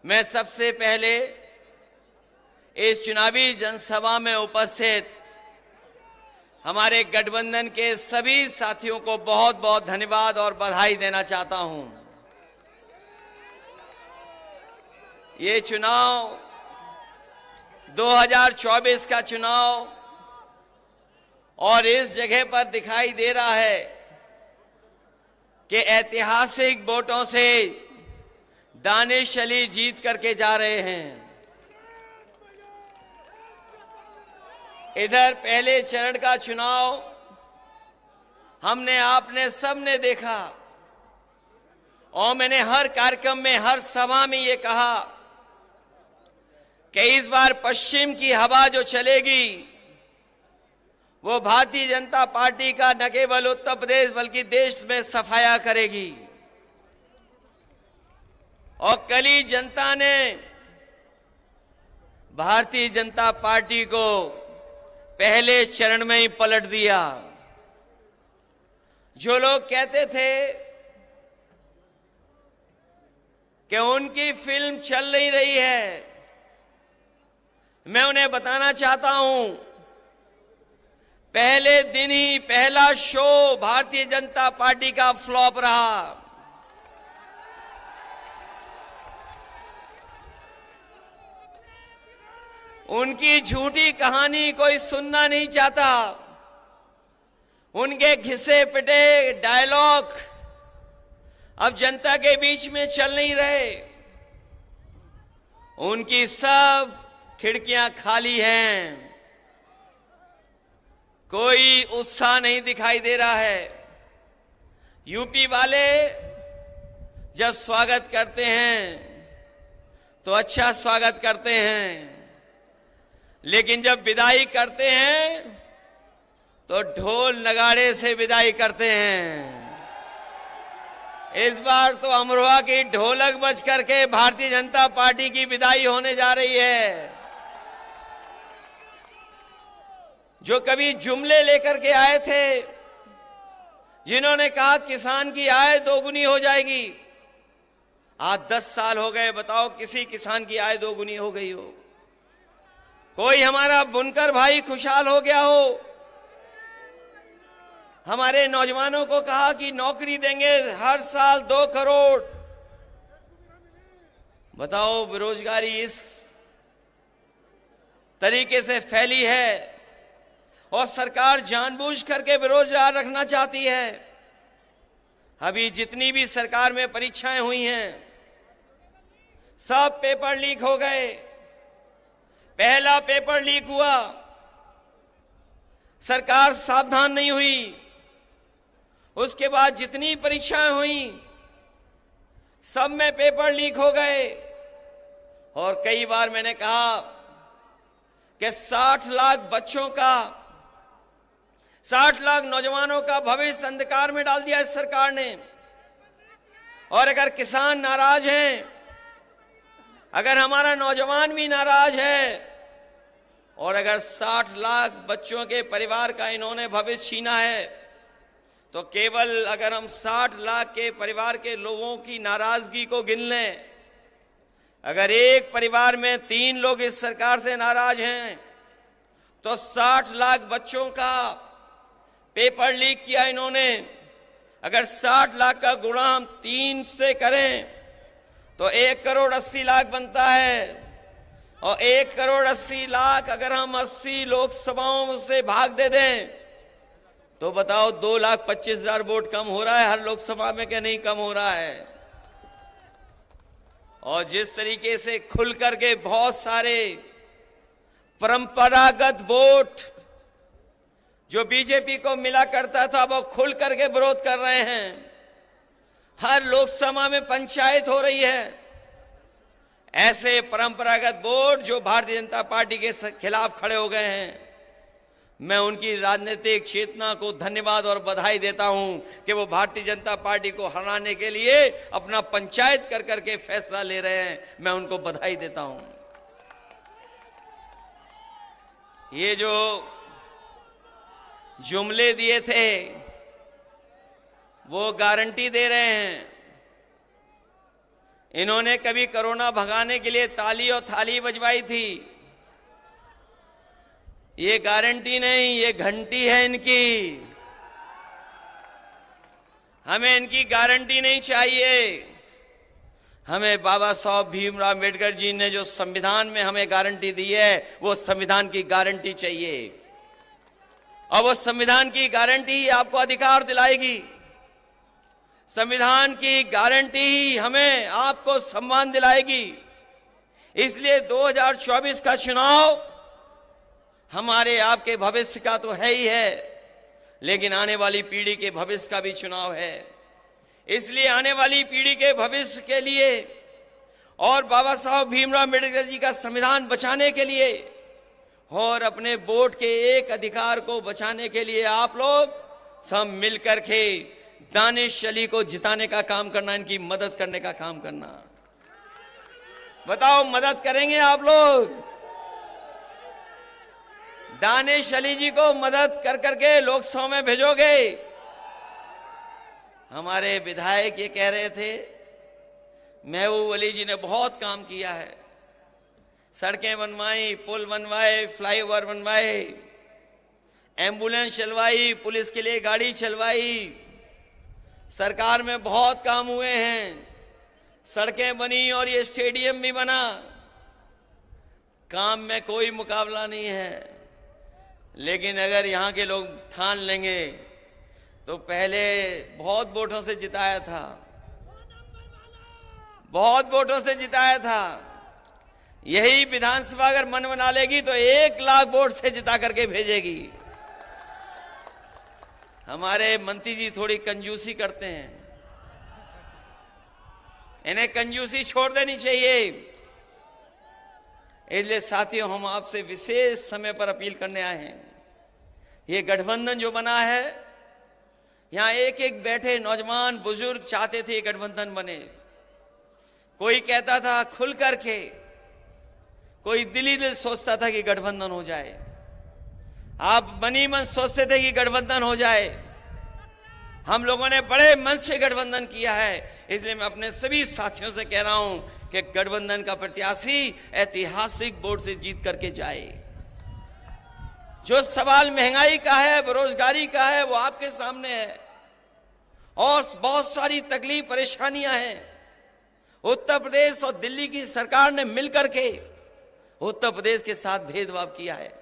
मैं सबसे पहले इस चुनावी जनसभा में उपस्थित हमारे गठबंधन के सभी साथियों को बहुत बहुत धन्यवाद और बधाई देना चाहता हूं। ये चुनाव 2024 का चुनाव और इस जगह पर दिखाई दे रहा है कि ऐतिहासिक वोटों से दानिश अली जीत करके जा रहे हैं। इधर पहले चरण का चुनाव हमने आपने सबने देखा और मैंने हर कार्यक्रम में हर सभा में ये कहा कि इस बार पश्चिम की हवा जो चलेगी वो भारतीय जनता पार्टी का न केवल उत्तर प्रदेश बल्कि देश में सफाया करेगी। और कल ही जनता ने भारतीय जनता पार्टी को पहले चरण में ही पलट दिया। जो लोग कहते थे कि उनकी फिल्म चल नहीं रही है, मैं उन्हें बताना चाहता हूं, पहले दिन ही पहला शो भारतीय जनता पार्टी का फ्लॉप रहा। उनकी झूठी कहानी कोई सुनना नहीं चाहता। उनके घिसे पिटे डायलॉग अब जनता के बीच में चल नहीं रहे। उनकी सब खिड़कियां खाली हैं, कोई उत्साह नहीं दिखाई दे रहा है। यूपी वाले जब स्वागत करते हैं तो अच्छा स्वागत करते हैं, लेकिन जब विदाई करते हैं तो ढोल नगाड़े से विदाई करते हैं। इस बार तो अमरोहा की ढोलक बज करके भारतीय जनता पार्टी की विदाई होने जा रही है। जो कभी जुमले लेकर के आए थे, जिन्होंने कहा किसान की आय दोगुनी हो जाएगी, आज 10 साल हो गए, बताओ किसी किसान की आय दोगुनी हो गई हो? कोई हमारा बुनकर भाई खुशहाल हो गया हो? हमारे नौजवानों को कहा कि नौकरी देंगे हर साल 2 करोड़। बताओ बेरोजगारी इस तरीके से फैली है और सरकार जानबूझ करके बेरोजगार रखना चाहती है। अभी जितनी भी सरकार में परीक्षाएं हुई हैं सब पेपर लीक हो गए। पहला पेपर लीक हुआ, सरकार सावधान नहीं हुई। उसके बाद जितनी परीक्षाएं हुई सब में पेपर लीक हो गए। और कई बार मैंने कहा कि 60 लाख बच्चों का, 60 लाख नौजवानों का भविष्य अंधकार में डाल दिया इस सरकार ने। और अगर किसान नाराज हैं, अगर हमारा नौजवान भी नाराज है और अगर 60 लाख बच्चों के परिवार का इन्होंने भविष्य छीना है, तो केवल अगर हम 60 लाख के परिवार के लोगों की नाराजगी को गिन लें, अगर एक परिवार में 3 लोग इस सरकार से नाराज हैं तो 60 लाख बच्चों का पेपर लीक किया इन्होंने। अगर 60 लाख का गुणा हम 3 से करें तो 1 करोड़ 80 लाख बनता है। और 1 करोड़ 80 लाख अगर हम 80 लोकसभाओं से भाग दे दें तो बताओ 2,25,000 वोट कम हो रहा है हर लोकसभा में कि नहीं कम हो रहा है? और जिस तरीके से खुल करके बहुत सारे परंपरागत वोट जो बीजेपी को मिला करता था वो खुल करके विरोध कर रहे हैं। हर लोकसभा में पंचायत हो रही है। ऐसे परंपरागत वोट जो भारतीय जनता पार्टी के खिलाफ खड़े हो गए हैं, मैं उनकी राजनीतिक चेतना को धन्यवाद और बधाई देता हूं कि वो भारतीय जनता पार्टी को हराने के लिए अपना पंचायत कर करके फैसला ले रहे हैं। मैं उनको बधाई देता हूं। ये जो जुमले दिए थे वो गारंटी दे रहे हैं। इन्होंने कभी कोरोना भगाने के लिए ताली और थाली बजवाई थी। ये गारंटी नहीं, ये घंटी है इनकी। हमें इनकी गारंटी नहीं चाहिए। हमें बाबा साहब भीमराव अम्बेडकर जी ने जो संविधान में हमें गारंटी दी है, वो संविधान की गारंटी चाहिए। और वो संविधान की गारंटी ही आपको अधिकार दिलाएगी। संविधान की गारंटी ही हमें आपको सम्मान दिलाएगी। इसलिए 2024 का चुनाव हमारे आपके भविष्य का तो है ही है, लेकिन आने वाली पीढ़ी के भविष्य का भी चुनाव है। इसलिए आने वाली पीढ़ी के भविष्य के लिए और बाबा साहब भीमराव अम्बेडकर जी का संविधान बचाने के लिए और अपने वोट के एक अधिकार को बचाने के लिए आप लोग सब मिलकर के दानिश अली को जिताने का काम करना, इनकी मदद करने का काम करना। बताओ, मदद करेंगे आप लोग? दानिश अली जी को मदद कर करके लोकसभा में भेजोगे? हमारे विधायक ये कह रहे थे, महबूब अली जी ने बहुत काम किया है, सड़कें बनवाई, पुल बनवाए, फ्लाईओवर बनवाए, एम्बुलेंस चलवाई, पुलिस के लिए गाड़ी चलवाई, सरकार में बहुत काम हुए हैं, सड़कें बनी और ये स्टेडियम भी बना। काम में कोई मुकाबला नहीं है। लेकिन अगर यहाँ के लोग ठान लेंगे तो पहले बहुत वोटों से जिताया था, बहुत वोटों से जिताया था। यही विधानसभा अगर मन बना लेगी तो 1 लाख वोट से जिता करके भेजेगी। हमारे मंत्री जी थोड़ी कंजूसी करते हैं, इन्हें कंजूसी छोड़ देनी चाहिए। इसलिए साथियों, हम आपसे विशेष समय पर अपील करने आए हैं। ये गठबंधन जो बना है, यहां एक एक बैठे नौजवान बुजुर्ग चाहते थे ये गठबंधन बने। कोई कहता था खुल करके, कोई दिली दिल सोचता था कि गठबंधन हो जाए। आप मनी मन सोचते थे कि गठबंधन हो जाए। हम लोगों ने बड़े मन से गठबंधन किया है। इसलिए मैं अपने सभी साथियों से कह रहा हूं कि गठबंधन का प्रत्याशी ऐतिहासिक वोट से जीत करके जाए। जो सवाल महंगाई का है, बेरोजगारी का है, वो आपके सामने है और बहुत सारी तकलीफ परेशानियां हैं। उत्तर प्रदेश और दिल्ली की सरकार ने मिलकर के उत्तर प्रदेश के साथ भेदभाव किया है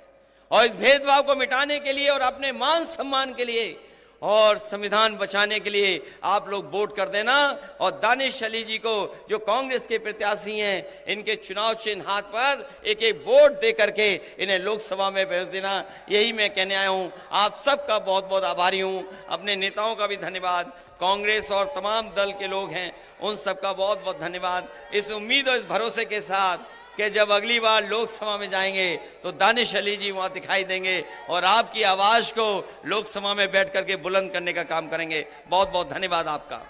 और इस भेदभाव को मिटाने के लिए और अपने मान सम्मान के लिए और संविधान बचाने के लिए आप लोग वोट कर देना। और दानिश अली जी को, जो कांग्रेस के प्रत्याशी हैं, इनके चुनाव चिन्ह हाथ पर एक एक वोट दे करके इन्हें लोकसभा में भेज देना। यही मैं कहने आया हूं। आप सबका बहुत बहुत आभारी हूं। अपने नेताओं का भी धन्यवाद, कांग्रेस और तमाम दल के लोग हैं उन सबका बहुत बहुत धन्यवाद। इस उम्मीद और इस भरोसे के साथ कि जब अगली बार लोकसभा में जाएंगे तो दानिश अली जी वहां दिखाई देंगे और आपकी आवाज को लोकसभा में बैठ करके बुलंद करने का काम करेंगे। बहुत बहुत धन्यवाद आपका।